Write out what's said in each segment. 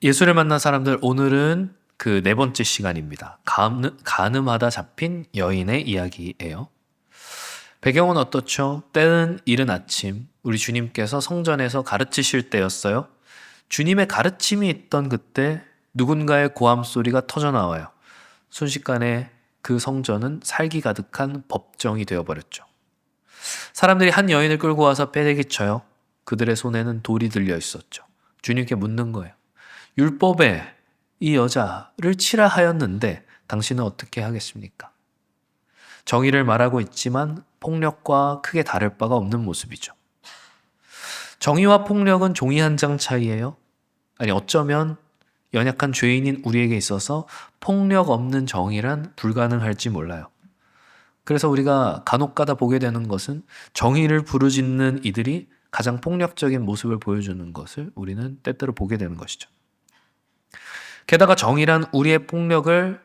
예수를 만난 사람들, 오늘은 그 네 번째 시간입니다. 가늠하다 잡힌 여인의 이야기예요. 배경은 어떻죠? 때는 이른 아침, 우리 주님께서 성전에서 가르치실 때였어요. 주님의 가르침이 있던 그때 누군가의 고함 소리가 터져 나와요. 순식간에 그 성전은 살기 가득한 법정이 되어버렸죠. 사람들이 한 여인을 끌고 와서 빼대기 쳐요. 그들의 손에는 돌이 들려 있었죠. 주님께 묻는 거예요. 율법에 이 여자를 치라 하였는데 당신은 어떻게 하겠습니까? 정의를 말하고 있지만 폭력과 크게 다를 바가 없는 모습이죠. 정의와 폭력은 종이 한 장 차이예요. 아니, 어쩌면 연약한 죄인인 우리에게 있어서 폭력 없는 정의란 불가능할지 몰라요. 그래서 우리가 간혹가다 보게 되는 것은 정의를 부르짖는 이들이 가장 폭력적인 모습을 보여주는 것을 우리는 때때로 보게 되는 것이죠. 게다가 정의란 우리의 폭력을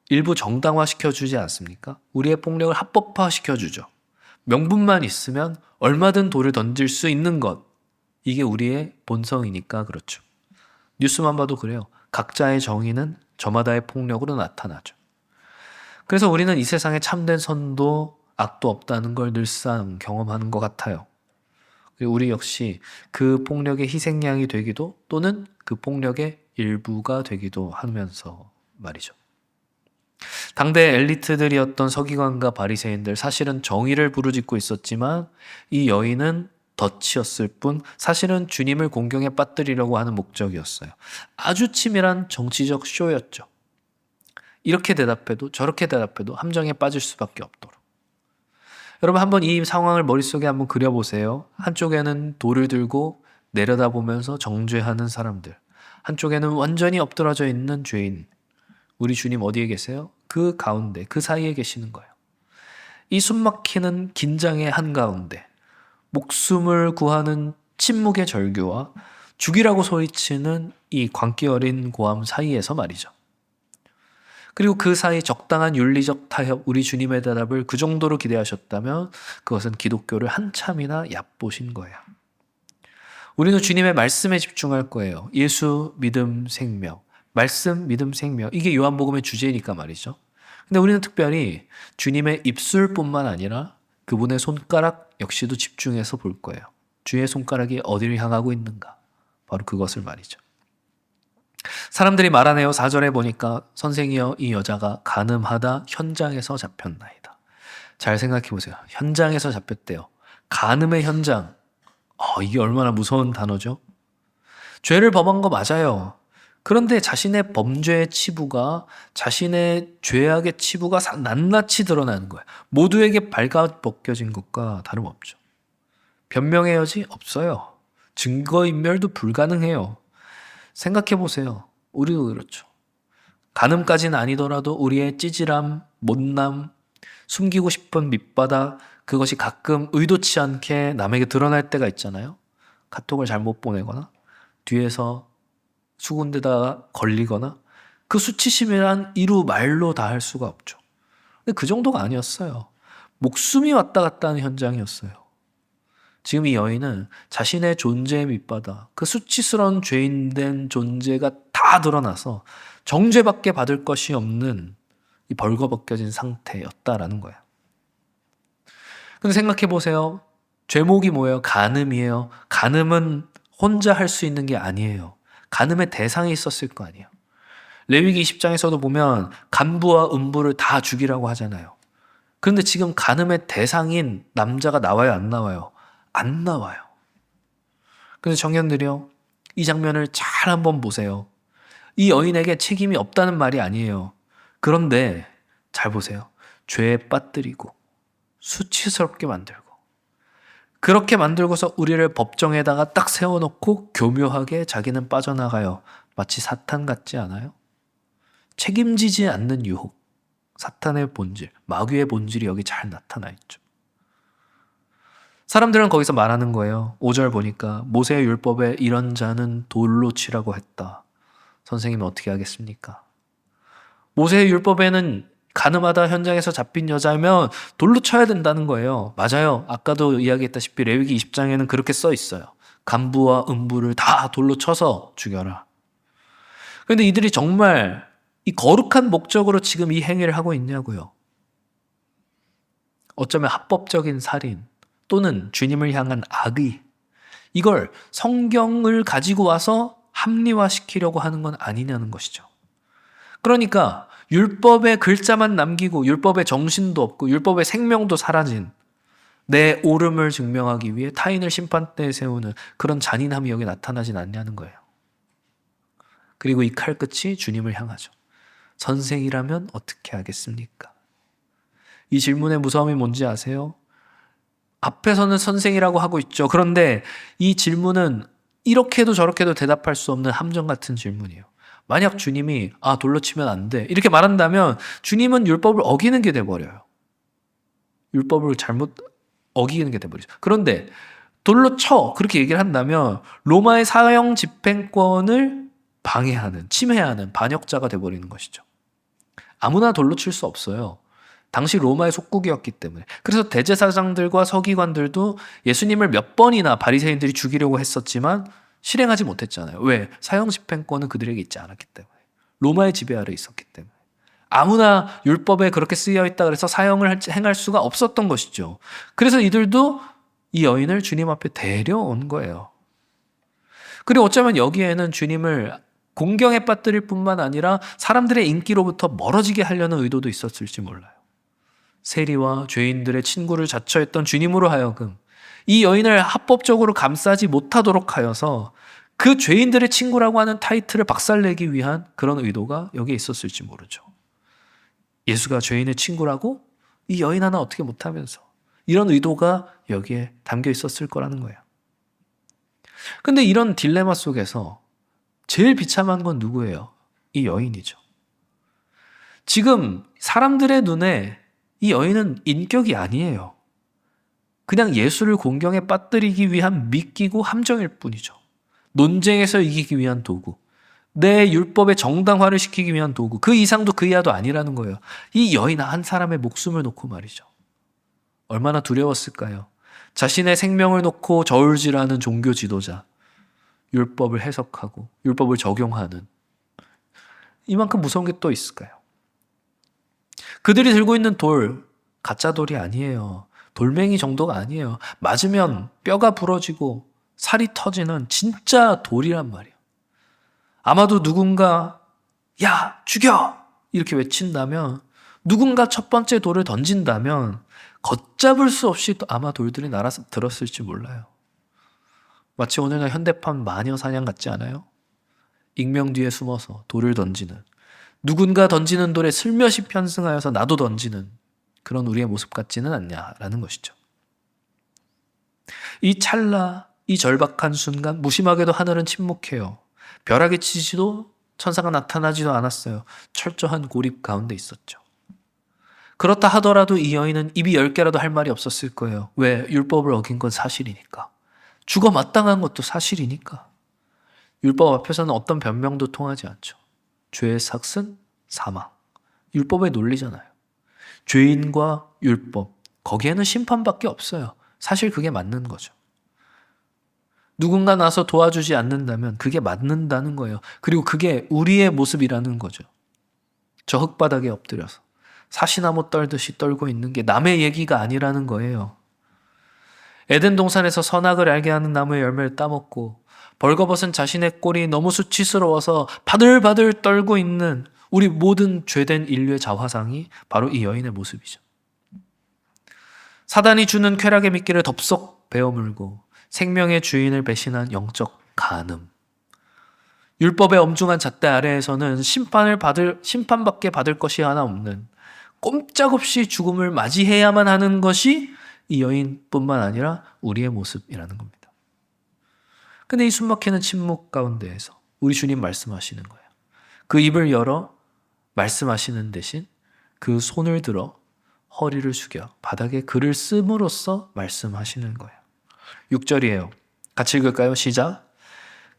일부 정당화시켜주지 않습니까? 우리의 폭력을 합법화시켜주죠. 명분만 있으면 얼마든 돌을 던질 수 있는 것. 이게 우리의 본성이니까 그렇죠. 뉴스만 봐도 그래요. 각자의 정의는 저마다의 폭력으로 나타나죠. 그래서 우리는 이 세상에 참된 선도 악도 없다는 걸 늘상 경험하는 것 같아요. 그리고 우리 역시 그 폭력의 희생양이 되기도 또는 그 폭력의 일부가 되기도 하면서 말이죠. 당대 엘리트들이었던 서기관과 바리새인들, 사실은 정의를 부르짖고 있었지만 이 여인은 덫이었을 뿐 사실은 주님을 공경에 빠뜨리려고 하는 목적이었어요. 아주 치밀한 정치적 쇼였죠. 이렇게 대답해도 저렇게 대답해도 함정에 빠질 수밖에 없도록. 여러분, 한번 이 상황을 머릿속에 한번 그려보세요. 한쪽에는 돌을 들고 내려다보면서 정죄하는 사람들, 한쪽에는 완전히 엎드러져 있는 죄인. 우리 주님 어디에 계세요? 그 가운데, 그 사이에 계시는 거예요. 이 숨막히는 긴장의 한가운데 목숨을 구하는 침묵의 절규와 죽이라고 소리치는 이 광기 어린 고함 사이에서 말이죠. 그리고 그 사이 적당한 윤리적 타협, 우리 주님의 대답을 그 정도로 기대하셨다면 그것은 기독교를 한참이나 얕보신 거예요. 우리는 주님의 말씀에 집중할 거예요. 예수, 믿음, 생명. 말씀, 믿음, 생명. 이게 요한복음의 주제니까 말이죠. 근데 우리는 특별히 주님의 입술뿐만 아니라 그분의 손가락 역시도 집중해서 볼 거예요. 주의 손가락이 어디를 향하고 있는가. 바로 그것을 말이죠. 사람들이 말하네요. 4절에 보니까 선생이여 이 여자가 간음하다 현장에서 잡혔나이다. 잘 생각해 보세요. 현장에서 잡혔대요. 간음의 현장. 이게 얼마나 무서운 단어죠. 죄를 범한 거 맞아요. 그런데 자신의 범죄의 치부가, 자신의 죄악의 치부가 낱낱이 드러나는 거예요. 모두에게 발가벗겨진 것과 다름없죠. 변명의 여지 없어요. 증거인멸도 불가능해요. 생각해 보세요. 우리도 그렇죠. 간음까지는 아니더라도 우리의 찌질함, 못남, 숨기고 싶은 밑바닥, 그것이 가끔 의도치 않게 남에게 드러날 때가 있잖아요. 카톡을 잘못 보내거나 뒤에서 수군대다가 걸리거나, 그 수치심이란 이루 말로 다 할 수가 없죠. 근데 그 정도가 아니었어요. 목숨이 왔다 갔다 하는 현장이었어요. 지금 이 여인은 자신의 존재의 밑바닥, 그 수치스러운 죄인된 존재가 다 드러나서 정죄밖에 받을 것이 없는 이 벌거벗겨진 상태였다라는 거예요. 근데 생각해 보세요. 죄목이 뭐예요? 간음이에요. 간음은 혼자 할 수 있는 게 아니에요. 간음의 대상이 있었을 거 아니에요. 레위기 20장에서도 보면 간부와 음부를 다 죽이라고 하잖아요. 그런데 지금 간음의 대상인 남자가 나와요, 안 나와요? 안 나와요. 그래서 청년들이요, 이 장면을 잘 한번 보세요. 이 여인에게 책임이 없다는 말이 아니에요. 그런데 잘 보세요. 죄에 빠뜨리고 수치스럽게 만들고, 그렇게 만들고서 우리를 법정에다가 딱 세워놓고 교묘하게 자기는 빠져나가요. 마치 사탄 같지 않아요? 책임지지 않는 유혹, 사탄의 본질, 마귀의 본질이 여기 잘 나타나 있죠. 사람들은 거기서 말하는 거예요. 5절 보니까 모세의 율법에 이런 자는 돌로 치라고 했다. 선생님은 어떻게 하겠습니까? 모세의 율법에는 간음하다 현장에서 잡힌 여자면 돌로 쳐야 된다는 거예요. 맞아요. 아까도 이야기했다시피 레위기 20장에는 그렇게 써 있어요. 간부와 음부를 다 돌로 쳐서 죽여라. 그런데 이들이 정말 이 거룩한 목적으로 지금 이 행위를 하고 있냐고요. 어쩌면 합법적인 살인 또는 주님을 향한 악의, 이걸 성경을 가지고 와서 합리화시키려고 하는 건 아니냐는 것이죠. 그러니까 율법의 글자만 남기고 율법의 정신도 없고 율법의 생명도 사라진 내 옳음을 증명하기 위해 타인을 심판대에 세우는 그런 잔인함이 여기 나타나진 않냐는 거예요. 그리고 이 칼끝이 주님을 향하죠. 선생이라면 어떻게 하겠습니까? 이 질문의 무서움이 뭔지 아세요? 앞에서는 선생이라고 하고 있죠. 그런데 이 질문은 이렇게도 저렇게도 대답할 수 없는 함정 같은 질문이에요. 만약 주님이 돌로 치면 안 돼 이렇게 말한다면 주님은 율법을 어기는 게 돼버려요. 율법을 잘못 어기는 게 돼버리죠. 그런데 돌로 쳐 그렇게 얘기를 한다면 로마의 사형 집행권을 방해하는, 침해하는 반역자가 돼버리는 것이죠. 아무나 돌로 칠 수 없어요. 당시 로마의 속국이었기 때문에. 그래서 대제사장들과 서기관들도 예수님을 몇 번이나 바리새인들이 죽이려고 했었지만 실행하지 못했잖아요. 왜? 사형 집행권은 그들에게 있지 않았기 때문에. 로마의 지배 아래 있었기 때문에. 아무나 율법에 그렇게 쓰여 있다 그래서 사형을 행할 수가 없었던 것이죠. 그래서 이들도 이 여인을 주님 앞에 데려온 거예요. 그리고 어쩌면 여기에는 주님을 공경에 빠뜨릴 뿐만 아니라 사람들의 인기로부터 멀어지게 하려는 의도도 있었을지 몰라요. 세리와 죄인들의 친구를 자처했던 주님으로 하여금 이 여인을 합법적으로 감싸지 못하도록 하여서 그 죄인들의 친구라고 하는 타이틀을 박살내기 위한 그런 의도가 여기에 있었을지 모르죠. 예수가 죄인의 친구라고? 이 여인 하나 어떻게 못하면서. 이런 의도가 여기에 담겨 있었을 거라는 거예요. 근데 이런 딜레마 속에서 제일 비참한 건 누구예요? 이 여인이죠. 지금 사람들의 눈에 이 여인은 인격이 아니에요. 그냥 예수를 공경에 빠뜨리기 위한 미끼고 함정일 뿐이죠. 논쟁에서 이기기 위한 도구. 내 율법의 정당화를 시키기 위한 도구. 그 이상도 그 이하도 아니라는 거예요. 이 여인 한 사람의 목숨을 놓고 말이죠. 얼마나 두려웠을까요? 자신의 생명을 놓고 저울질하는 종교 지도자. 율법을 해석하고 율법을 적용하는. 이만큼 무서운 게 또 있을까요? 그들이 들고 있는 돌, 가짜 돌이 아니에요. 돌멩이 정도가 아니에요. 맞으면 뼈가 부러지고 살이 터지는 진짜 돌이란 말이에요. 아마도 누군가 야 죽여 이렇게 외친다면, 누군가 첫 번째 돌을 던진다면 걷잡을 수 없이 또 아마 돌들이 날아서 들었을지 몰라요. 마치 오늘날 현대판 마녀 사냥 같지 않아요? 익명 뒤에 숨어서 돌을 던지는, 누군가 던지는 돌에 슬며시 편승하여서 나도 던지는 그런 우리의 모습 같지는 않냐라는 것이죠. 이 찰나, 이 절박한 순간 무심하게도 하늘은 침묵해요. 벼락이 치지도 천사가 나타나지도 않았어요. 철저한 고립 가운데 있었죠. 그렇다 하더라도 이 여인은 입이 10개라도 할 말이 없었을 거예요. 왜? 율법을 어긴 건 사실이니까. 죽어 마땅한 것도 사실이니까. 율법 앞에서는 어떤 변명도 통하지 않죠. 죄의 삭은 사망. 율법의 논리잖아요. 죄인과 율법, 거기에는 심판밖에 없어요. 사실 그게 맞는 거죠. 누군가 나서 도와주지 않는다면 그게 맞는다는 거예요. 그리고 그게 우리의 모습이라는 거죠. 저 흙바닥에 엎드려서 사시나무 떨듯이 떨고 있는 게 남의 얘기가 아니라는 거예요. 에덴 동산에서 선악을 알게 하는 나무의 열매를 따먹고 벌거벗은 자신의 꼴이 너무 수치스러워서 바들바들 떨고 있는 우리 모든 죄된 인류의 자화상이 바로 이 여인의 모습이죠. 사단이 주는 쾌락의 미끼를 덥석 베어물고 생명의 주인을 배신한 영적 간음. 율법의 엄중한 잣대 아래에서는 심판밖에 받을 것이 하나 없는, 꼼짝없이 죽음을 맞이해야만 하는 것이 이 여인뿐만 아니라 우리의 모습이라는 겁니다. 근데 이 숨막히는 침묵 가운데에서 우리 주님 말씀하시는 거예요. 그 입을 열어 말씀하시는 대신 그 손을 들어 허리를 숙여 바닥에 글을 씀으로써 말씀하시는 거예요. 6절이에요. 같이 읽을까요? 시작.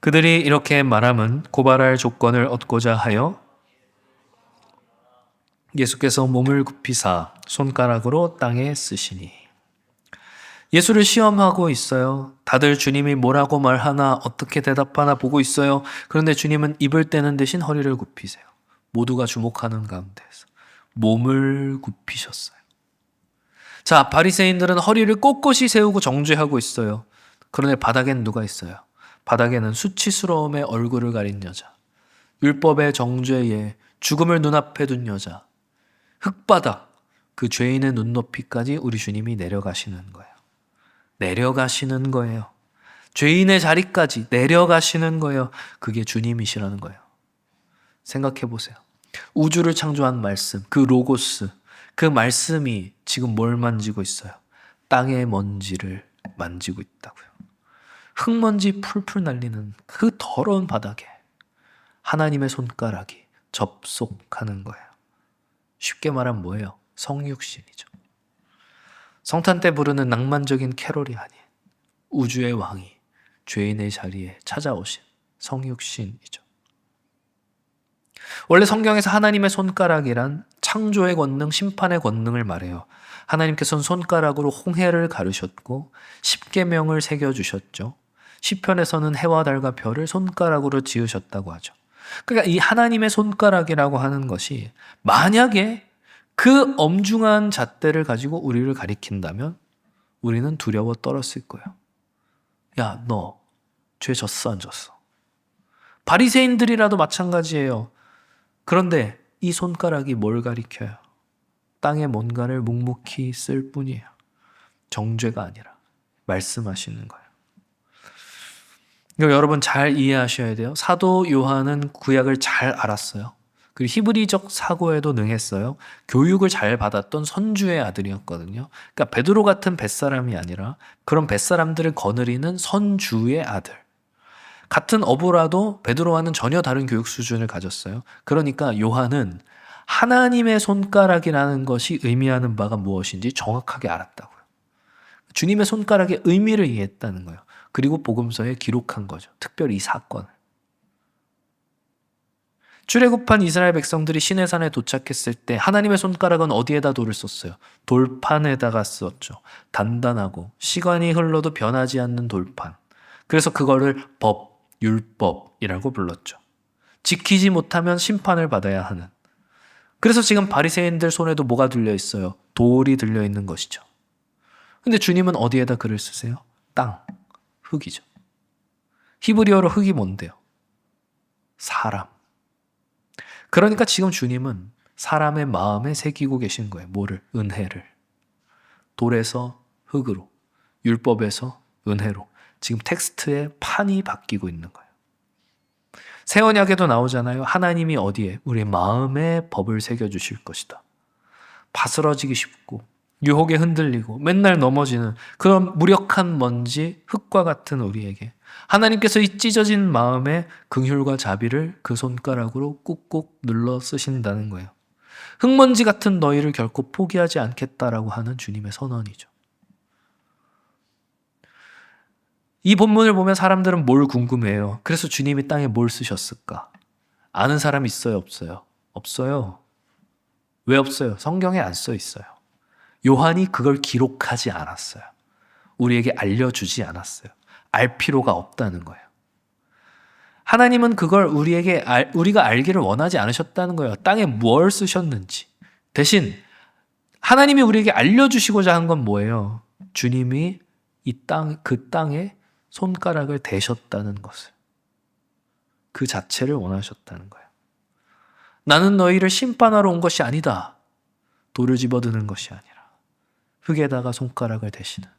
그들이 이렇게 말함은 고발할 조건을 얻고자 하여 예수께서 몸을 굽히사 손가락으로 땅에 쓰시니. 예수를 시험하고 있어요. 다들 주님이 뭐라고 말하나 어떻게 대답하나 보고 있어요. 그런데 주님은 입을 떼는 대신 허리를 굽히세요. 모두가 주목하는 가운데서 몸을 굽히셨어요. 자, 바리새인들은 허리를 꼿꼿이 세우고 정죄하고 있어요. 그런데 바닥엔 누가 있어요? 바닥에는 수치스러움에 얼굴을 가린 여자, 율법의 정죄에 죽음을 눈앞에 둔 여자, 흙바닥, 그 죄인의 눈높이까지 우리 주님이 내려가시는 거예요. 내려가시는 거예요. 죄인의 자리까지 내려가시는 거예요. 그게 주님이시라는 거예요. 생각해 보세요. 우주를 창조한 말씀, 그 로고스, 그 말씀이 지금 뭘 만지고 있어요? 땅의 먼지를 만지고 있다고요. 흙먼지 풀풀 날리는 그 더러운 바닥에 하나님의 손가락이 접속하는 거예요. 쉽게 말하면 뭐예요? 성육신이죠. 성탄 때 부르는 낭만적인 캐롤이 아닌 우주의 왕이 죄인의 자리에 찾아오신 성육신이죠. 원래 성경에서 하나님의 손가락이란 창조의 권능, 심판의 권능을 말해요. 하나님께서는 손가락으로 홍해를 가르셨고 십계명을 새겨주셨죠. 시편에서는 해와 달과 별을 손가락으로 지으셨다고 하죠. 그러니까 이 하나님의 손가락이라고 하는 것이 만약에 그 엄중한 잣대를 가지고 우리를 가리킨다면 우리는 두려워 떨었을 거예요. 야, 너 죄 졌어 안 졌어? 바리새인들이라도 마찬가지예요. 그런데 이 손가락이 뭘 가리켜요? 땅에 뭔가를 묵묵히 쓸 뿐이에요. 정죄가 아니라 말씀하시는 거예요. 여러분 잘 이해하셔야 돼요. 사도 요한은 구약을 잘 알았어요. 그리고 히브리적 사고에도 능했어요. 교육을 잘 받았던 선주의 아들이었거든요. 그러니까 베드로 같은 뱃사람이 아니라 그런 뱃사람들을 거느리는 선주의 아들. 같은 어부라도 베드로와는 전혀 다른 교육 수준을 가졌어요. 그러니까 요한은 하나님의 손가락이라는 것이 의미하는 바가 무엇인지 정확하게 알았다고요. 주님의 손가락의 의미를 이해했다는 거예요. 그리고 복음서에 기록한 거죠. 특별히 이 사건을. 출애굽한 이스라엘 백성들이 시내산에 도착했을 때 하나님의 손가락은 어디에다 돌을 썼어요? 돌판에다가 썼죠. 단단하고 시간이 흘러도 변하지 않는 돌판. 그래서 그거를 법, 율법이라고 불렀죠. 지키지 못하면 심판을 받아야 하는. 그래서 지금 바리새인들 손에도 뭐가 들려 있어요? 돌이 들려 있는 것이죠. 근데 주님은 어디에다 글을 쓰세요? 땅, 흙이죠. 히브리어로 흙이 뭔데요? 사람. 그러니까 지금 주님은 사람의 마음에 새기고 계신 거예요. 뭐를? 은혜를. 돌에서 흙으로, 율법에서 은혜로. 지금 텍스트의 판이 바뀌고 있는 거예요. 새 언약에도 나오잖아요. 하나님이 어디에? 우리 마음에 법을 새겨주실 것이다. 바스러지기 쉽고 유혹에 흔들리고 맨날 넘어지는 그런 무력한 먼지, 흙과 같은 우리에게 하나님께서 이 찢어진 마음에 긍휼과 자비를 그 손가락으로 꾹꾹 눌러 쓰신다는 거예요. 흙먼지 같은 너희를 결코 포기하지 않겠다라고 하는 주님의 선언이죠. 이 본문을 보면 사람들은 뭘 궁금해해요? 그래서 주님이 땅에 뭘 쓰셨을까? 아는 사람 있어요? 없어요? 없어요. 왜 없어요? 성경에 안 써 있어요. 요한이 그걸 기록하지 않았어요. 우리에게 알려주지 않았어요. 알 필요가 없다는 거예요. 하나님은 그걸 우리가 알기를 원하지 않으셨다는 거예요. 땅에 뭘 쓰셨는지. 대신 하나님이 우리에게 알려주시고자 한 건 뭐예요? 주님이 그 땅에 손가락을 대셨다는 것을. 그 자체를 원하셨다는 거예요. 나는 너희를 심판하러 온 것이 아니다. 돌을 집어드는 것이 아니라 흙에다가 손가락을 대시는,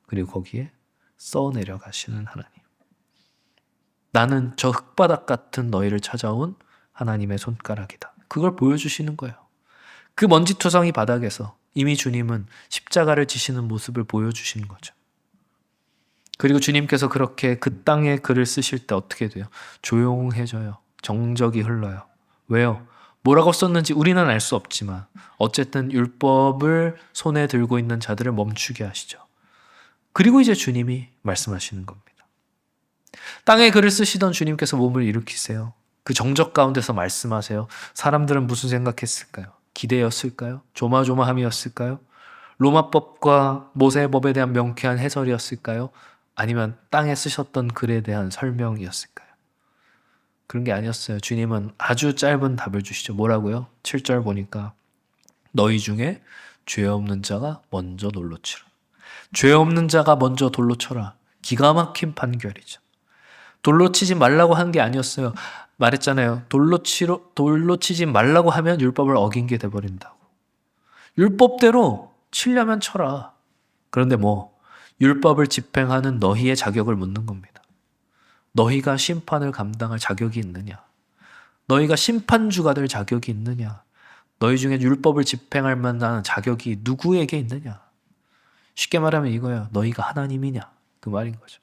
그리고 거기에 써내려가시는 하나님. 나는 저 흙바닥 같은 너희를 찾아온 하나님의 손가락이다. 그걸 보여주시는 거예요. 그 먼지투성이 바닥에서 이미 주님은 십자가를 지시는 모습을 보여주시는 거죠. 그리고 주님께서 그렇게 그 땅에 글을 쓰실 때 어떻게 돼요? 조용해져요. 정적이 흘러요. 왜요? 뭐라고 썼는지 우리는 알 수 없지만 어쨌든 율법을 손에 들고 있는 자들을 멈추게 하시죠. 그리고 이제 주님이 말씀하시는 겁니다. 땅에 글을 쓰시던 주님께서 몸을 일으키세요. 그 정적 가운데서 말씀하세요. 사람들은 무슨 생각했을까요? 기대였을까요? 조마조마함이었을까요? 로마법과 모세법에 대한 명쾌한 해설이었을까요? 아니면 땅에 쓰셨던 글에 대한 설명이었을까요? 그런 게 아니었어요. 주님은 아주 짧은 답을 주시죠. 뭐라고요? 7절 보니까 너희 중에 죄 없는 자가 먼저 돌로 치라. 죄 없는 자가 먼저 돌로 쳐라. 기가 막힌 판결이죠. 돌로 치지 말라고 한 게 아니었어요. 말했잖아요. 돌로 치지 말라고 하면 율법을 어긴 게 돼버린다고. 율법대로 치려면 쳐라. 그런데 율법을 집행하는 너희의 자격을 묻는 겁니다. 너희가 심판을 감당할 자격이 있느냐? 너희가 심판주가 될 자격이 있느냐? 너희 중에 율법을 집행할 만한 자격이 누구에게 있느냐? 쉽게 말하면 이거예요. 너희가 하나님이냐? 그 말인 거죠.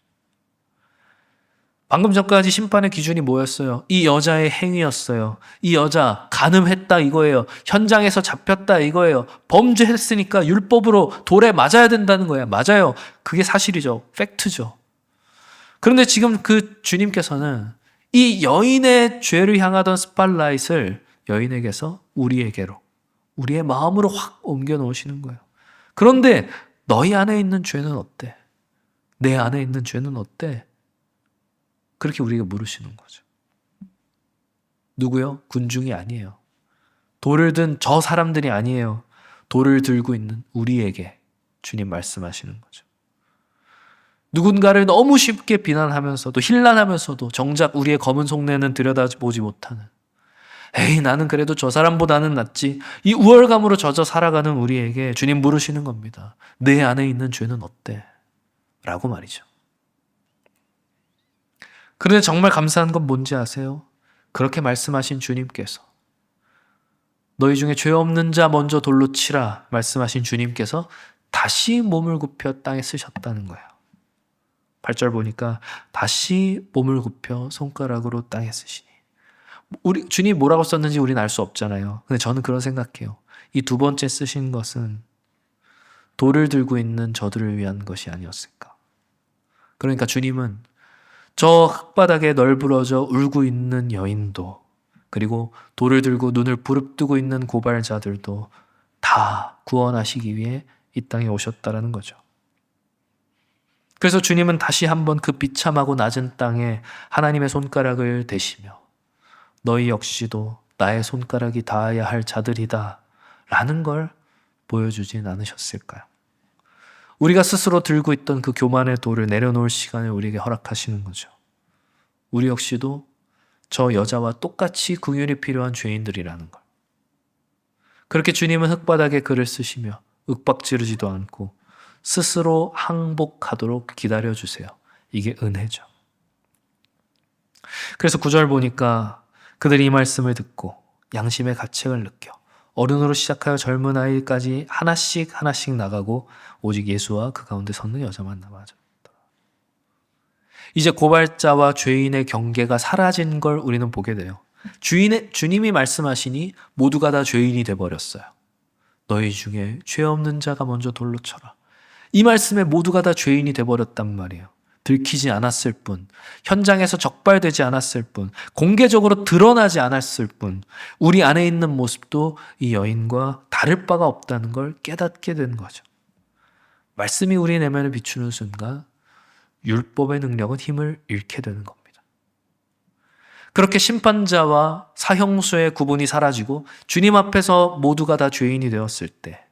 방금 전까지 심판의 기준이 뭐였어요? 이 여자의 행위였어요. 이 여자 간음했다 이거예요. 현장에서 잡혔다 이거예요. 범죄했으니까 율법으로 돌에 맞아야 된다는 거예요. 맞아요. 그게 사실이죠. 팩트죠. 그런데 지금 그 주님께서는 이 여인의 죄를 향하던 스팟라이트를 여인에게서 우리에게로, 우리의 마음으로 확 옮겨 놓으시는 거예요. 그런데 너희 안에 있는 죄는 어때? 내 안에 있는 죄는 어때? 그렇게 우리가 물으시는 거죠. 누구요? 군중이 아니에요. 돌을 든 저 사람들이 아니에요. 돌을 들고 있는 우리에게 주님 말씀하시는 거죠. 누군가를 너무 쉽게 비난하면서도 힐난하면서도 정작 우리의 검은 속내는 들여다보지 못하는, 에이 나는 그래도 저 사람보다는 낫지, 이 우월감으로 젖어 살아가는 우리에게 주님 물으시는 겁니다. 내 안에 있는 죄는 어때? 라고 말이죠. 그런데 정말 감사한 건 뭔지 아세요? 그렇게 말씀하신 주님께서, 너희 중에 죄 없는 자 먼저 돌로 치라 말씀하신 주님께서 다시 몸을 굽혀 땅에 쓰셨다는 거예요. 8절 보니까 다시 몸을 굽혀 손가락으로 땅에 쓰시니. 주님 뭐라고 썼는지 우리는 알 수 없잖아요. 근데 저는 그런 생각해요. 이 두 번째 쓰신 것은 돌을 들고 있는 저들을 위한 것이 아니었을까. 그러니까 주님은 저 흙바닥에 널브러져 울고 있는 여인도, 그리고 돌을 들고 눈을 부릅뜨고 있는 고발자들도 다 구원하시기 위해 이 땅에 오셨다라는 거죠. 그래서 주님은 다시 한번 그 비참하고 낮은 땅에 하나님의 손가락을 대시며 너희 역시도 나의 손가락이 닿아야 할 자들이다 라는 걸 보여주진 않으셨을까요? 우리가 스스로 들고 있던 그 교만의 돌을 내려놓을 시간을 우리에게 허락하시는 거죠. 우리 역시도 저 여자와 똑같이 긍휼이 필요한 죄인들이라는 걸. 그렇게 주님은 흙바닥에 글을 쓰시며 윽박지르지도 않고 스스로 항복하도록 기다려주세요. 이게 은혜죠. 그래서 9절 보니까 그들이 이 말씀을 듣고 양심의 가책을 느껴 어른으로 시작하여 젊은 아이까지 하나씩 나가고 오직 예수와 그 가운데 섰는 여자만 남아졌다. 이제 고발자와 죄인의 경계가 사라진 걸 우리는 보게 돼요. 주님이 말씀하시니 모두가 다 죄인이 돼버렸어요. 너희 중에 죄 없는 자가 먼저 돌로 쳐라. 이 말씀에 모두가 다 죄인이 돼버렸단 말이에요. 들키지 않았을 뿐, 현장에서 적발되지 않았을 뿐, 공개적으로 드러나지 않았을 뿐, 우리 안에 있는 모습도 이 여인과 다를 바가 없다는 걸 깨닫게 된 거죠. 말씀이 우리 내면을 비추는 순간 율법의 능력은 힘을 잃게 되는 겁니다. 그렇게 심판자와 사형수의 구분이 사라지고 주님 앞에서 모두가 다 죄인이 되었을 때,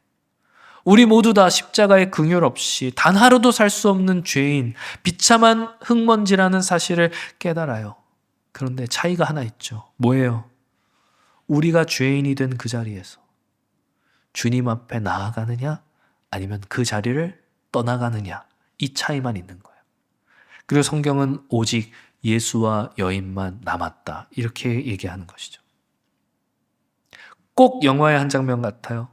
우리 모두 다 십자가의 긍휼 없이 단 하루도 살 수 없는 죄인, 비참한 흙먼지라는 사실을 깨달아요. 그런데 차이가 하나 있죠. 뭐예요? 우리가 죄인이 된 그 자리에서 주님 앞에 나아가느냐 아니면 그 자리를 떠나가느냐, 이 차이만 있는 거예요. 그리고 성경은 오직 예수와 여인만 남았다 이렇게 얘기하는 것이죠. 꼭 영화의 한 장면 같아요.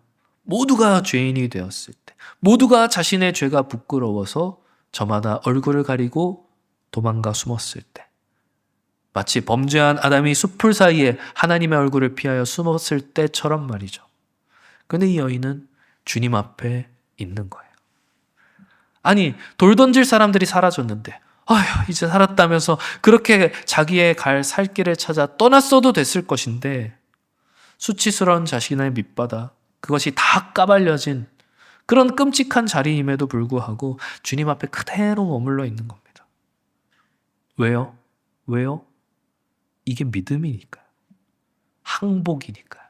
모두가 죄인이 되었을 때, 모두가 자신의 죄가 부끄러워서 저마다 얼굴을 가리고 도망가 숨었을 때, 마치 범죄한 아담이 숲풀 사이에 하나님의 얼굴을 피하여 숨었을 때처럼 말이죠. 그런데 이 여인은 주님 앞에 있는 거예요. 아니, 돌 던질 사람들이 사라졌는데 아휴 이제 살았다면서 그렇게 자기의 갈 살 길을 찾아 떠났어도 됐을 것인데, 수치스러운 자신의 밑바닥, 그것이 다 까발려진 그런 끔찍한 자리임에도 불구하고 주님 앞에 그대로 머물러 있는 겁니다. 왜요? 왜요? 이게 믿음이니까요. 항복이니까요.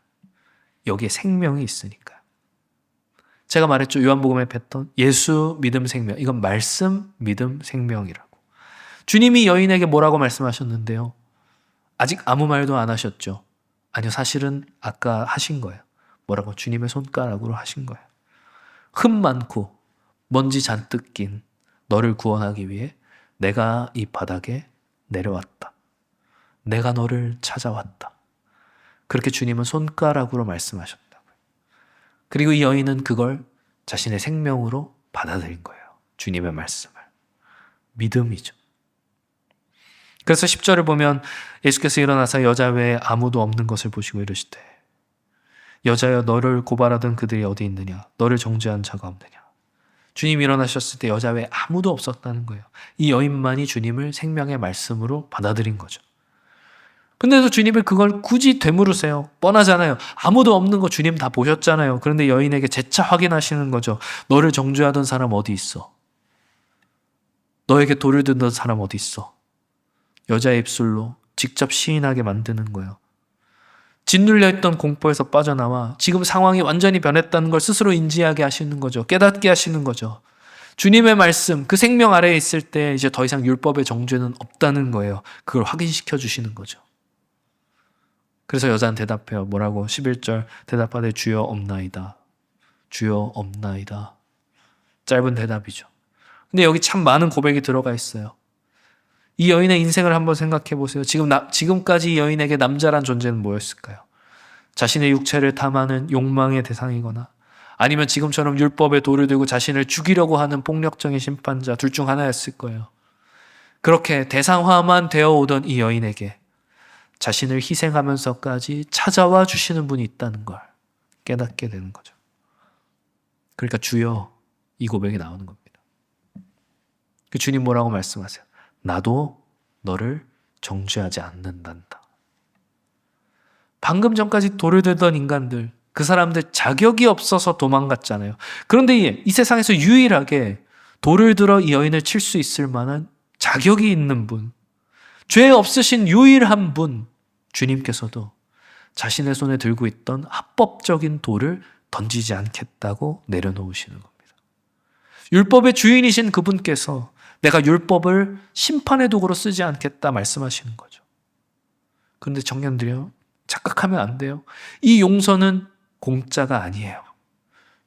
여기에 생명이 있으니까요. 제가 말했죠. 요한복음의 패턴. 예수, 믿음, 생명. 이건 말씀, 믿음, 생명이라고. 주님이 여인에게 뭐라고 말씀하셨는데요? 아직 아무 말도 안 하셨죠. 아니요, 사실은 아까 하신 거예요. 뭐라고? 주님의 손가락으로 하신 거예요. 흠 많고 먼지 잔뜩 낀 너를 구원하기 위해 내가 이 바닥에 내려왔다. 내가 너를 찾아왔다. 그렇게 주님은 손가락으로 말씀하셨다고요. 그리고 이 여인은 그걸 자신의 생명으로 받아들인 거예요. 주님의 말씀을. 믿음이죠. 그래서 10절을 보면 예수께서 일어나서 여자 외에 아무도 없는 것을 보시고 이르시되 여자여 너를 고발하던 그들이 어디 있느냐? 너를 정죄한 자가 없느냐? 주님이 일어나셨을 때 여자 외에 아무도 없었다는 거예요. 이 여인만이 주님을 생명의 말씀으로 받아들인 거죠. 근데도 주님을 그걸 굳이 되물으세요. 뻔하잖아요. 아무도 없는 거 주님 다 보셨잖아요. 그런데 여인에게 재차 확인하시는 거죠. 너를 정죄하던 사람 어디 있어? 너에게 돌을 든던 사람 어디 있어? 여자의 입술로 직접 시인하게 만드는 거예요. 짓눌려 있던 공포에서 빠져나와 지금 상황이 완전히 변했다는 걸 스스로 인지하게 하시는 거죠. 깨닫게 하시는 거죠. 주님의 말씀, 그 생명 아래에 있을 때 이제 더 이상 율법의 정죄는 없다는 거예요. 그걸 확인시켜 주시는 거죠. 그래서 여자는 대답해요. 뭐라고? 11절 대답하되 주여 없나이다. 주여 없나이다. 짧은 대답이죠. 근데 여기 참 많은 고백이 들어가 있어요. 이 여인의 인생을 한번 생각해 보세요. 지금까지 이 여인에게 남자란 존재는 뭐였을까요? 자신의 육체를 탐하는 욕망의 대상이거나 아니면 지금처럼 율법에 돌을 들고 자신을 죽이려고 하는 폭력적인 심판자 둘 중 하나였을 거예요. 그렇게 대상화만 되어 오던 이 여인에게 자신을 희생하면서까지 찾아와 주시는 분이 있다는 걸 깨닫게 되는 거죠. 그러니까 주여 이 고백이 나오는 겁니다. 그 주님 뭐라고 말씀하세요? 나도 너를 정죄하지 않는단다. 방금 전까지 돌을 들던 인간들, 그 사람들 자격이 없어서 도망갔잖아요. 그런데 이 세상에서 유일하게 돌을 들어 이 여인을 칠 수 있을 만한 자격이 있는 분, 죄 없으신 유일한 분, 주님께서도 자신의 손에 들고 있던 합법적인 돌을 던지지 않겠다고 내려놓으시는 겁니다. 율법의 주인이신 그분께서 내가 율법을 심판의 도구로 쓰지 않겠다 말씀하시는 거죠. 그런데 청년들이요, 착각하면 안 돼요. 이 용서는 공짜가 아니에요.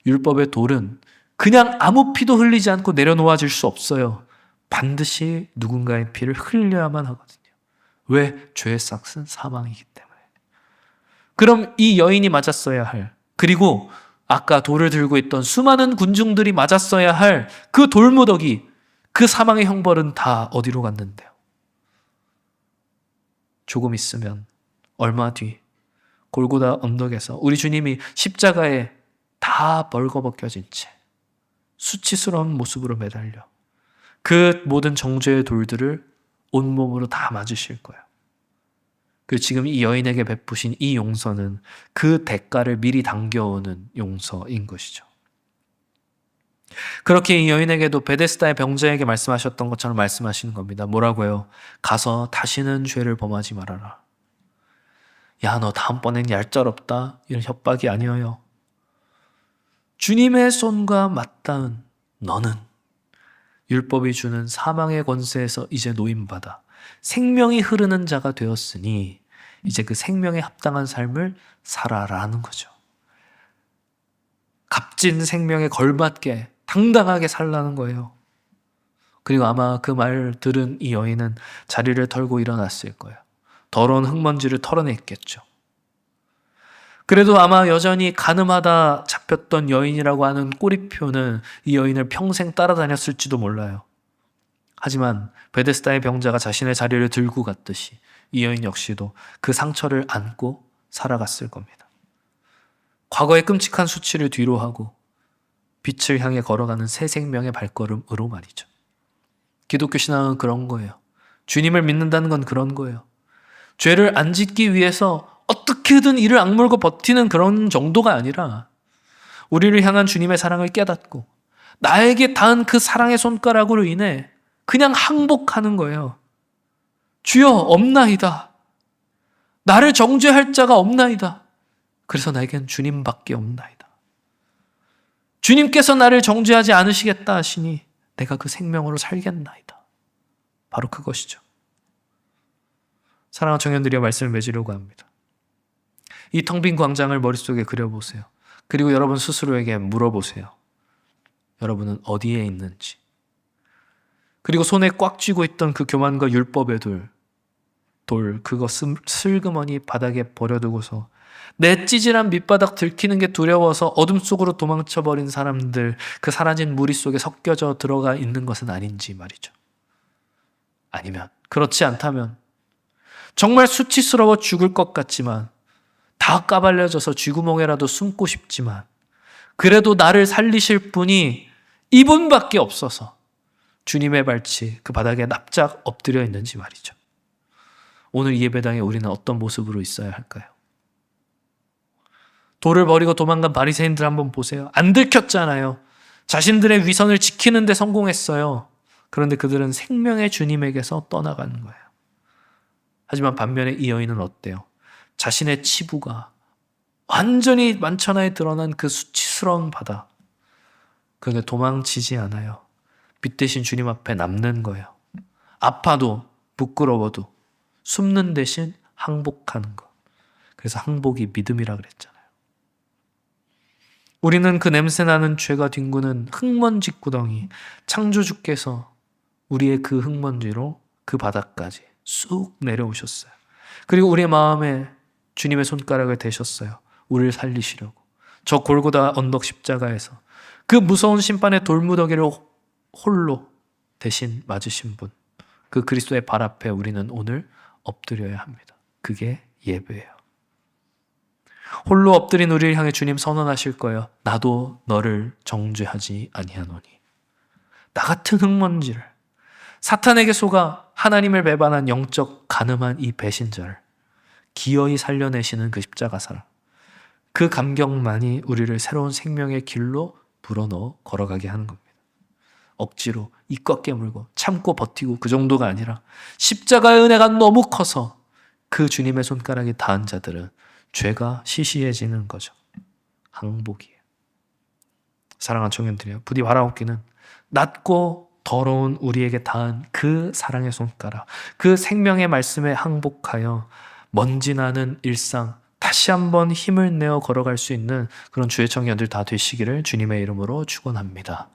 율법의 돌은 그냥 아무 피도 흘리지 않고 내려놓아질 수 없어요. 반드시 누군가의 피를 흘려야만 하거든요. 왜? 죄의 삭은 사망이기 때문에. 그럼 이 여인이 맞았어야 할, 그리고 아까 돌을 들고 있던 수많은 군중들이 맞았어야 할 그 돌무더기, 그 사망의 형벌은 다 어디로 갔는데요? 조금 있으면 얼마 뒤 골고다 언덕에서 우리 주님이 십자가에 다 벌거벗겨진 채 수치스러운 모습으로 매달려 그 모든 정죄의 돌들을 온몸으로 다 맞으실 거예요. 그리고 지금 이 여인에게 베푸신 이 용서는 그 대가를 미리 당겨오는 용서인 것이죠. 그렇게 이 여인에게도 베데스다의 병자에게 말씀하셨던 것처럼 말씀하시는 겁니다. 뭐라고요? 가서 다시는 죄를 범하지 말아라. 야, 너 다음번엔 얄짤없다. 이런 협박이 아니어요. 주님의 손과 맞닿은 너는 율법이 주는 사망의 권세에서 이제 노임받아 생명이 흐르는 자가 되었으니 이제 그 생명에 합당한 삶을 살아라는 거죠. 값진 생명에 걸맞게 당당하게 살라는 거예요. 그리고 아마 그 말 들은 이 여인은 자리를 털고 일어났을 거예요. 더러운 흙먼지를 털어냈겠죠. 그래도 아마 여전히 가늠하다 잡혔던 여인이라고 하는 꼬리표는 이 여인을 평생 따라다녔을지도 몰라요. 하지만 베데스다의 병자가 자신의 자리를 들고 갔듯이 이 여인 역시도 그 상처를 안고 살아갔을 겁니다. 과거의 끔찍한 수치를 뒤로 하고 빛을 향해 걸어가는 새 생명의 발걸음으로 말이죠. 기독교 신앙은 그런 거예요. 주님을 믿는다는 건 그런 거예요. 죄를 안 짓기 위해서 어떻게든 이를 악물고 버티는 그런 정도가 아니라 우리를 향한 주님의 사랑을 깨닫고 나에게 닿은 그 사랑의 손가락으로 인해 그냥 항복하는 거예요. 주여 없나이다. 나를 정죄할 자가 없나이다. 그래서 나에겐 주님밖에 없나이다. 주님께서 나를 정죄하지 않으시겠다 하시니 내가 그 생명으로 살겠나이다. 바로 그것이죠. 사랑하는 청년들이여, 말씀을 맺으려고 합니다. 이 텅 빈 광장을 머릿속에 그려보세요. 그리고 여러분 스스로에게 물어보세요. 여러분은 어디에 있는지. 그리고 손에 꽉 쥐고 있던 그 교만과 율법의 돌 그거 슬그머니 바닥에 버려두고서 내 찌질한 밑바닥 들키는 게 두려워서 어둠 속으로 도망쳐버린 사람들, 그 사라진 무리 속에 섞여져 들어가 있는 것은 아닌지 말이죠. 아니면, 그렇지 않다면 정말 수치스러워 죽을 것 같지만, 다 까발려져서 쥐구멍에라도 숨고 싶지만, 그래도 나를 살리실 분이 이분밖에 없어서 주님의 발치 그 바닥에 납작 엎드려 있는지 말이죠. 오늘 이 예배당에 우리는 어떤 모습으로 있어야 할까요? 돌을 버리고 도망간 바리새인들 한번 보세요. 안 들켰잖아요. 자신들의 위선을 지키는 데 성공했어요. 그런데 그들은 생명의 주님에게서 떠나가는 거예요. 하지만 반면에 이 여인은 어때요? 자신의 치부가 완전히 만천하에 드러난 그 수치스러운 바다, 그게 도망치지 않아요. 빛 대신 주님 앞에 남는 거예요. 아파도 부끄러워도 숨는 대신 항복하는 것. 그래서 항복이 믿음이라 그랬잖아요. 우리는 그 냄새나는 죄가 뒹구는 흙먼지 구덩이, 창조주께서 우리의 그 흙먼지로 그 바닥까지 쑥 내려오셨어요. 그리고 우리의 마음에 주님의 손가락을 대셨어요. 우리를 살리시려고. 저 골고다 언덕 십자가에서 그 무서운 심판의 돌무더기를 홀로 대신 맞으신 분, 그 그리스도의 발 앞에 우리는 오늘 엎드려야 합니다. 그게 예배예요. 홀로 엎드린 우리를 향해 주님 선언하실 거예요. 나도 너를 정죄하지 아니하노니. 나 같은 흙먼지를, 사탄에게 속아 하나님을 배반한 영적 가늠한 이 배신자를 기어이 살려내시는 그 십자가 사랑, 그 감격만이 우리를 새로운 생명의 길로 불어넣어 걸어가게 하는 겁니다. 억지로 이껏 깨물고 참고 버티고 그 정도가 아니라 십자가의 은혜가 너무 커서 그 주님의 손가락이 닿은 자들은 죄가 시시해지는 거죠. 항복이에요. 사랑하는 청년들이요, 부디 바라옵기는 낮고 더러운 우리에게 닿은 그 사랑의 손가락, 그 생명의 말씀에 항복하여 먼지 나는 일상 다시 한번 힘을 내어 걸어갈 수 있는 그런 주의 청년들 다 되시기를 주님의 이름으로 축원합니다.